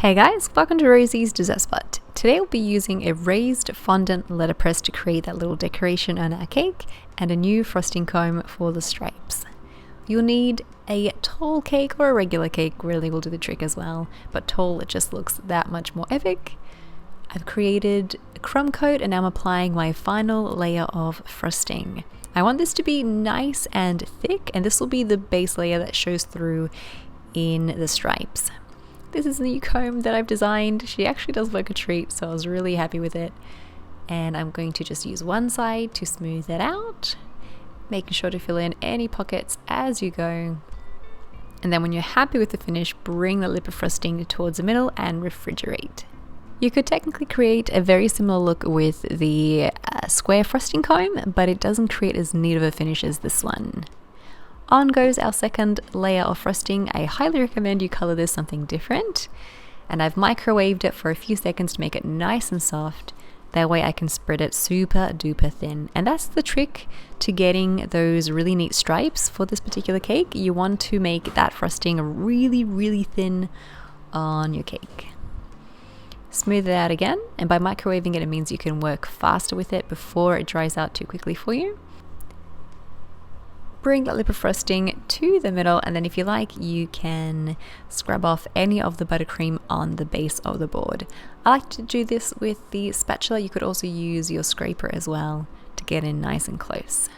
Hey guys, welcome to Rosie's Dessert Spot. Today we'll be using a raised fondant letterpress to create that little decoration on our cake and a new frosting comb for the stripes. You'll need a tall cake or a regular cake, really will do the trick as well, but tall it just looks that much more epic. I've created a crumb coat and now I'm applying my final layer of frosting. I want this to be nice and thick, and this will be the base layer that shows through in the stripes. This is a new comb that I've designed. She actually does look a treat, so I was really happy with it. And I'm going to just use one side to smooth it out, making sure to fill in any pockets as you go. And then when you're happy with the finish, bring the lip of frosting towards the middle and refrigerate. You could technically create a very similar look with the square frosting comb, but it doesn't create as neat of a finish as this one. On goes our second layer of frosting. I highly recommend you color this something different. And I've microwaved it for a few seconds to make it nice and soft. That way I can spread it super duper thin. And that's the trick to getting those really neat stripes for this particular cake. You want to make that frosting really thin on your cake. Smooth it out again, and by microwaving it, it means you can work faster with it before it dries out too quickly for you. Bring that lip of frosting to the middle, and then if you like, you can scrub off any of the buttercream on the base of the board. I like to do this with the spatula. You could also use your scraper as well to get in nice and close.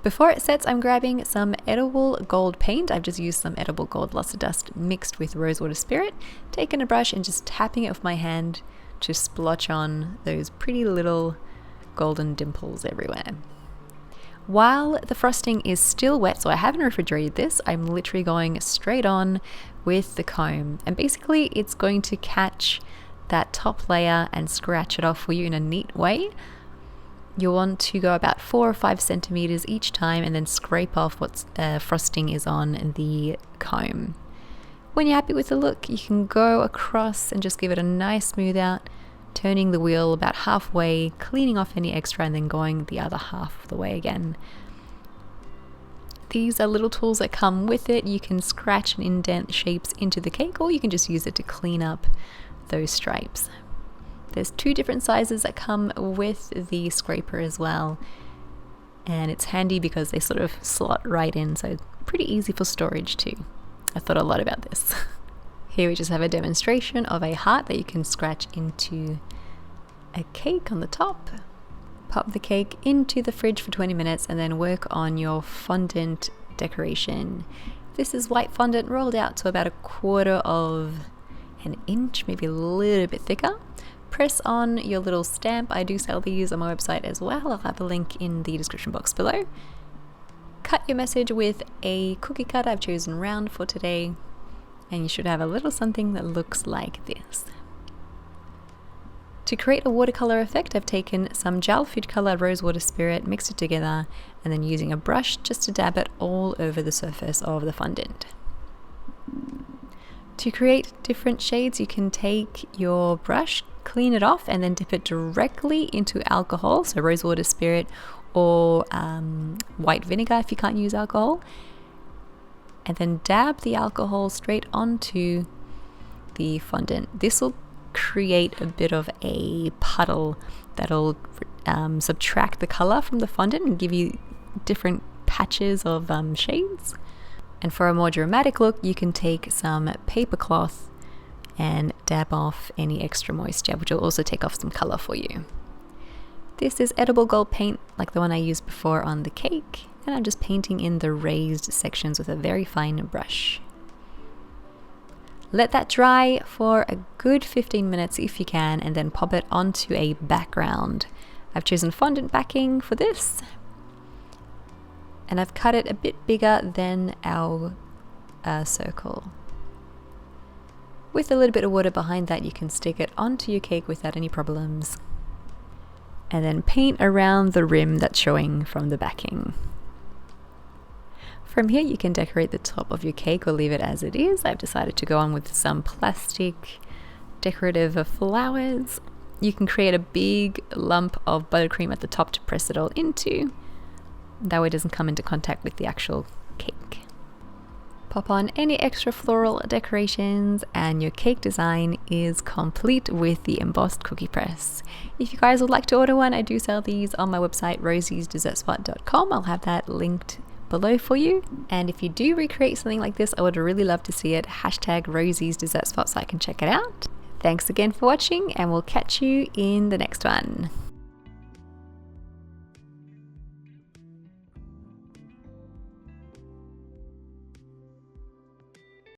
Before it sets, I'm grabbing some edible gold paint. I've just used some edible gold luster dust mixed with rosewater spirit, taking a brush and just tapping it with my hand to splotch on those pretty little golden dimples everywhere. While the frosting is still wet, so I haven't refrigerated this, I'm literally going straight on with the comb. And basically it's going to catch that top layer and scratch it off for you in a neat way. You'll want to go about 4 or 5 centimeters each time and then scrape off what frosting is on the comb. When you're happy with the look, you can go across and just give it a nice smooth out, turning the wheel about halfway, cleaning off any extra, and then going the other half of the way again. These are little tools that come with it. You can scratch and indent shapes into the cake, or you can just use it to clean up those stripes. There's 2 different sizes that come with the scraper as well, and it's handy because they sort of slot right in, so pretty easy for storage too. I thought a lot about this. Here we just have a demonstration of a heart that you can scratch into a cake on the top. Pop the cake into the fridge for 20 minutes and then work on your fondant decoration. This is white fondant rolled out to about 1/4 of an inch, maybe a little bit thicker. Press on your little stamp. I do sell these on my website as well. I'll have a link in the description box below. Cut your message with a cookie cutter. I've chosen round for today. And you should have a little something that looks like this. To create a watercolor effect, I've taken some gel food color rosewater spirit, mixed it together, and then using a brush just to dab it all over the surface of the fondant. To create different shades, you can take your brush, clean it off, and then dip it directly into alcohol, so rosewater spirit or white vinegar if you can't use alcohol. And then dab the alcohol straight onto the fondant. This will create a bit of a puddle that'll subtract the color from the fondant and give you different patches of shades. And for a more dramatic look, you can take some paper cloth and dab off any extra moisture, which will also take off some color for you. This is edible gold paint, like the one I used before on the cake. And I'm just painting in the raised sections with a very fine brush. Let that dry for a good 15 minutes if you can, and then pop it onto a background. I've chosen fondant backing for this, and I've cut it a bit bigger than our circle. With a little bit of water behind that, you can stick it onto your cake without any problems. And then paint around the rim that's showing from the backing. From here you can decorate the top of your cake or leave it as it is. I've decided to go on with some plastic decorative flowers. You can create a big lump of buttercream at the top to press it all into. That way it doesn't come into contact with the actual cake. Pop on any extra floral decorations and your cake design is complete with the embossed cookie press. If you guys would like to order one, I do sell these on my website rosiesdessertspot.com. I'll have that linked below for you. And if you do recreate something like this, I would really love to see it. #rosiesdessertspot so I can check it out. Thanks again for watching, and we'll catch you in the next one.